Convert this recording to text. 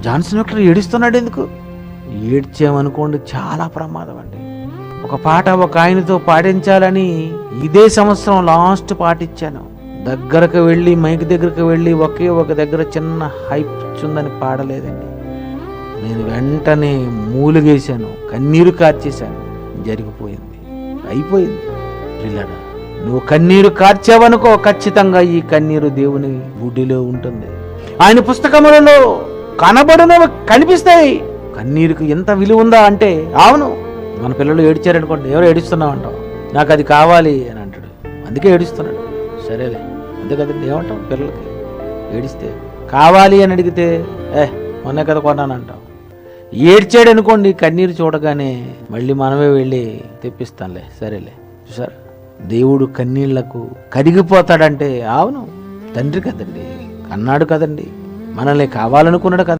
Johnson Victor ఏడుస్తున్నాడు ఎందుకు? ఏడ్చామనుకోండి చాలా ప్రమాదం అండి. ఒక పాట ఒక ఆయనతో పాటించాలని ఇదే సంవత్సరం లాస్ట్ పాటించాను. దగ్గరకు వెళ్ళి మైక్ దగ్గరకు వెళ్ళి ఒకే ఒక దగ్గర చిన్న హైప్ ఉందని పాడలేదండి. నేను వెంటనే మూలుగేశాను, కన్నీరు కార్చేశాను. జరిగిపోయింది, అయిపోయింది. పిల్లడా, నువ్వు కన్నీరు కార్చావనుకో, ఖచ్చితంగా ఈ కన్నీరు దేవుని గుడిలో ఉంటుంది. ఆయన పుస్తకములలో కనబడినవి కనిపిస్తాయి. కన్నీరుకు ఎంత విలువ ఉందా అంటే, అవును, మన పిల్లలు ఏడ్చారనుకోండి, ఎవరు ఏడుస్తున్నావు అంటావు, నాకు అది కావాలి అని అంటాడు, అందుకే ఏడుస్తున్నాడు. సరేలే, అంతే కదండి. ఏమంటాం పిల్లలకి ఏడిస్తే? కావాలి అని అడిగితే మొన్నే కదా కొన్నాను అంటాం. ఏడ్చాడు అనుకోండి, కన్నీరు చూడగానే మళ్ళీ మనమే వెళ్ళి తెప్పిస్తానులే, సరేలే. చూసారా, దేవుడు కన్నీళ్లకు కరిగిపోతాడంటే, అవును, తండ్రి కదండి, అన్నాడు కదండి, మనల్ని కావాలనుకున్నాడు కదా.